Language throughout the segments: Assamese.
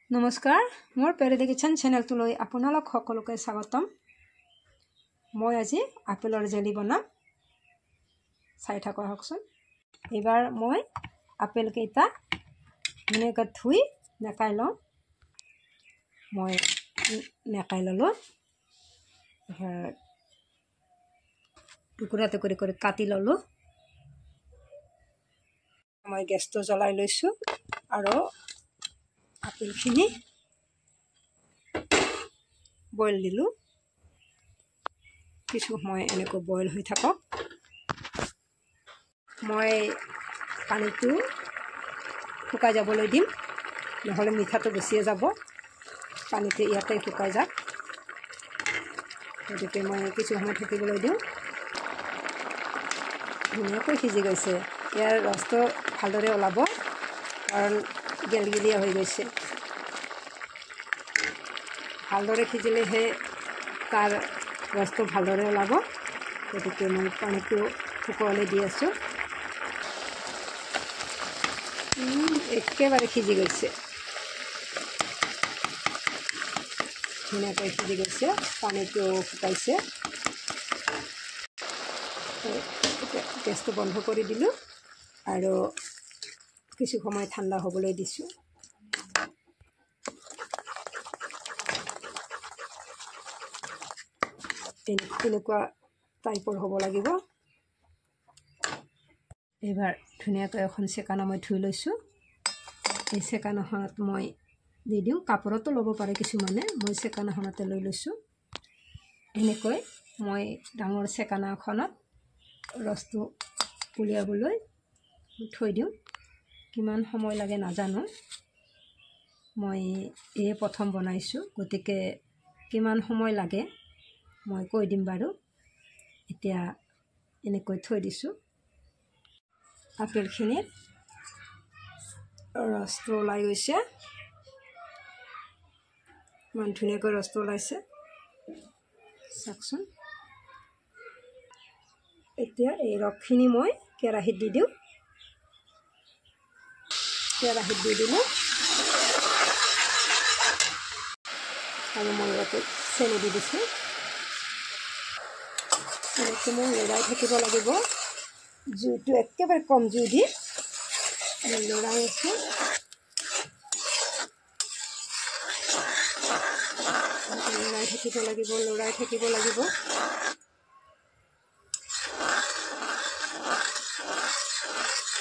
নমস্কাৰ মোৰ পেৰেডি কিচেন চেনেলটোলৈ আপোনালোক সকলোকে স্বাগতম। মই আজি আপেলৰ জেলি বনাম, চাই থাকক হকচোন। এবাৰ মই আপেল কেইটা ধুনীয়াকৈ ধুই নেকাই লওঁ। মই নেকাই ললোঁ, টুকুৰা টুকুৰি কৰি কাটি ললোঁ। মই গেছটো জ্বলাই লৈছোঁ আৰু আপেলখিনি বইল দিলোঁ। কিছু সময় এনেকৈ বইল হৈ থাকক। মই পানীটো শুকাই যাবলৈ দিম, নহ'লে মিঠাটো বেছিয়ে যাব। পানীটো ইয়াতে শুকাই যাওক, গতিকে মই কিছু সময় থাকিবলৈ দিওঁ। ধুনীয়াকৈ সিজি গৈছে। ইয়াৰ ৰসটো ভালদৰে ওলাব, কাৰণ গেলগেলীয়া হৈ গৈছে। ভালদৰে সিজিলেহে তাৰ ৰসটো ভালদৰে ওলাব, গতিকে মই পানীটো শুকুৱাবলৈ দি আছোঁ। একেবাৰে সিজি গৈছে, ধুনীয়াকৈ সিজি গৈছে, পানীটো শুকাইছে। গেছটো বন্ধ কৰি দিলোঁ আৰু কিছু সময় ঠাণ্ডা হ'বলৈ দিছোঁ। এনেকুৱা টাইপৰ হ'ব লাগিব। এইবাৰ ধুনীয়াকৈ এখন চেকানা মই ধুই লৈছোঁ। এই চেকানাখনত মই দি দিওঁ, কাপোৰতো ল'ব পাৰে কিছুমানে, মই চেকানাখনতে লৈ লৈছোঁ। এনেকৈ মই ডাঙৰ চেকানাখনত ৰসটো উলিয়াবলৈ থৈ দিওঁ। কিমান সময় লাগে নাজানো, মই এই প্ৰথম বনাইছোঁ, গতিকে কিমান সময় লাগে মই কৈ দিম বাৰু। এতিয়া এনেকৈ থৈ দিছোঁ। আপেলখিনিত ৰসটো ওলাই গৈছে, ইমান ধুনীয়াকৈ ৰসটো ওলাইছে চাওকচোন। এতিয়া এই ৰসখিনি মই কেৰাহীত দি দিওঁ। কেৰাহীত দি দিলোঁ আৰু মই ইয়াতে চেনি দি দিছোঁ। চেনিটো মই লৰাই থাকিব লাগিব। জুইটো একেবাৰে কম জুই দি মই লৰাই আছোঁ। লৰাই থাকিব লাগিব, লৰাই থাকিব লাগিব।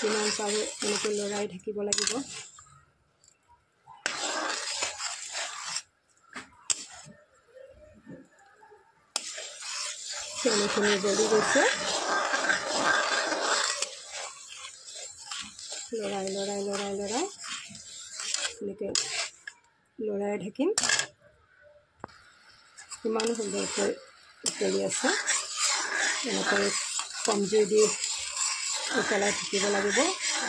যিমান পাৰোঁ এনেকৈ লৰাই থাকিব লাগিব। চেনিখিনি জ্বলি গৈছে। লৰাই লৰাই লৰাই লৰাই এনেকৈ লৰাই থাকিম। কিমান সুন্দৰকৈ উতলি আছে। এনেকৈ কম জুই দি উতলাই থাকিব লাগিব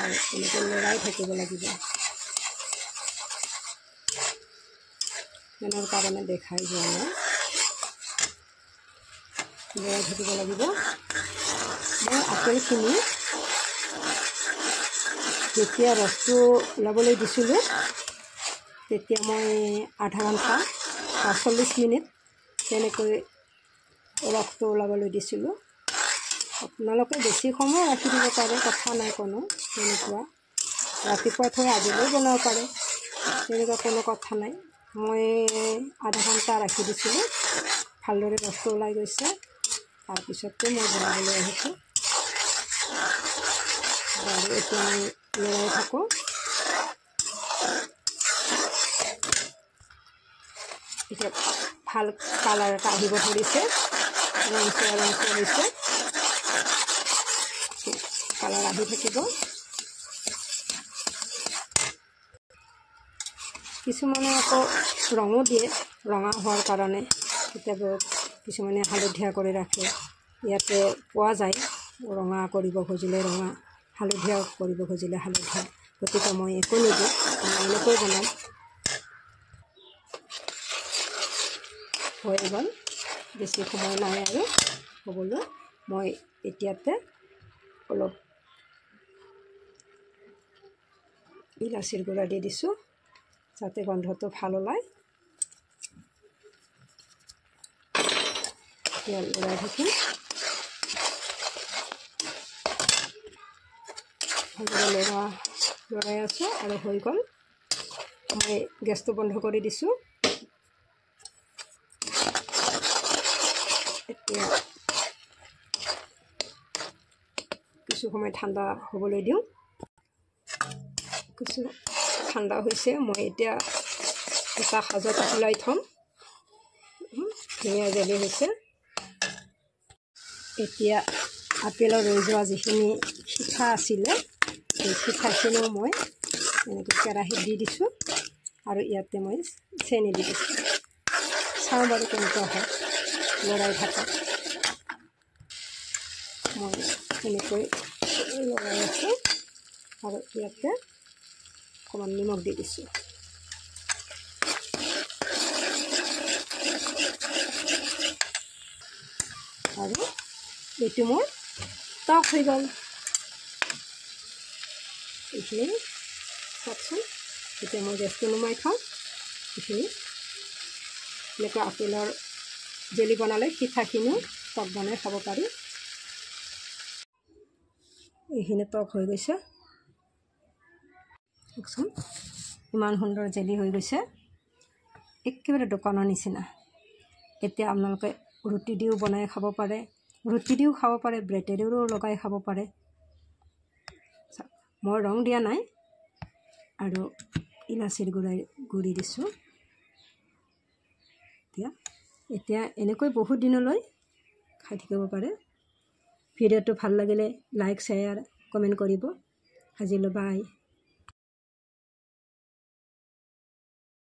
আৰু এনেকৈ লৰাই থাকিব লাগিব। যেনৰ কাৰণে দেখাই যোৱা নাই, লৰাই থাকিব লাগিব। মই আপেলখিনি যেতিয়া ৰসটো ওলাবলৈ দিছিলোঁ, তেতিয়া মই আধা ঘণ্টা বা 40 মিনিট তেনেকৈ ৰসটো ওলাবলৈ দিছিলোঁ। আপোনালোকে বেছি সময় ৰাখি দিব পাৰে, কথা নাই কোনো। তেনেকুৱা ৰাতিপুৱা থৈ আবেলিও বনাব পাৰে, তেনেকুৱা কোনো কথা নাই। মই আধা ঘণ্টা ৰাখি দিছিলোঁ, ভালদৰে ৰসটো ওলাই গৈছে। তাৰপিছতে মই বনাবলৈ আহিছোঁ আৰু এতিয়া মই লৰাই থাকোঁ। এতিয়া ভাল কালাৰ এটা আহিব ধৰিছে, ৰঙচুৱা ৰঙচুৱা হৈছে। কালাৰ আহি থাকিব। কিছুমানে আকৌ ৰঙো দিয়ে, ৰঙা হোৱাৰ কাৰণে। কেতিয়াবা কিছুমানে হালধীয়া কৰি ৰাখে। ইয়াতে পোৱা যায় ৰঙা কৰিব খুজিলে ৰঙা, হালধীয়া কৰিব খুজিলে হালধীয়া। গতিকে মই একো নিদিওঁ, মই এনেকৈ বনাম। হৈ গ'ল, বেছি সময় নাই আৰু হ'বলৈ। মই এতিয়াতে অলপ ইলাচিৰ গুড়া দি দিছোঁ, যাতে গন্ধটো ভাল ওলায়। এতিয়া লৰাই থাকিম। লৰাই আছোঁ আৰু হৈ গ'ল। মই গেছটো বন্ধ কৰি দিছোঁ। এতিয়া কিছু সময় ঠাণ্ডা হ'বলৈ দিওঁ। কিছু ঠাণ্ডা হৈছে, মই এতিয়া এটা সাজত ওলাই থ'ম। ধুনীয়া জেলি হৈছে। এতিয়া আপেলৰ ৰৈ যোৱা যিখিনি শিঠা আছিলে, সেই শিঠাখিনিও মই এনেকৈ কেৰাহীত দি দিছোঁ আৰু ইয়াতে মই চেনি দি দিছোঁ। চাওঁ বাৰু কেনেকুৱা হয়, লৰাই থাকা। মই এনেকৈ লৰাই আছোঁ আৰু ইয়াতে অকণমান নিমখ দি দিছোঁ। আৰু এইটো মোৰ টক হৈ গ'ল। এইখিনি চাওকচোন। এতিয়া মই গেছটো নুমাই থওঁ। এইখিনি এনেকুৱা আপেলৰ জেলি বনালে শিঠাখিনিও টক বনাই খাব পাৰি। এইখিনি টক হৈ গৈছে, চাওকচোন ইমান সুন্দৰ জেলি হৈ গৈছে, একেবাৰে দোকানৰ নিচিনা। এতিয়া আপোনালোকে ৰুটি দিও বনাই খাব পাৰে, ৰুটি দিও খাব পাৰে, ব্ৰেডেৰেও লগাই খাব পাৰে। মই ৰং দিয়া নাই আৰু ইলাচিৰ গুড়ি দিছোঁ। এতিয়া এনেকৈ বহুত দিনলৈ খাই থাকিব পাৰে। ভিডিঅ'টো ভাল লাগিলে লাইক, শ্বেয়াৰ, কমেণ্ট কৰিব। আজিলৈ বাই।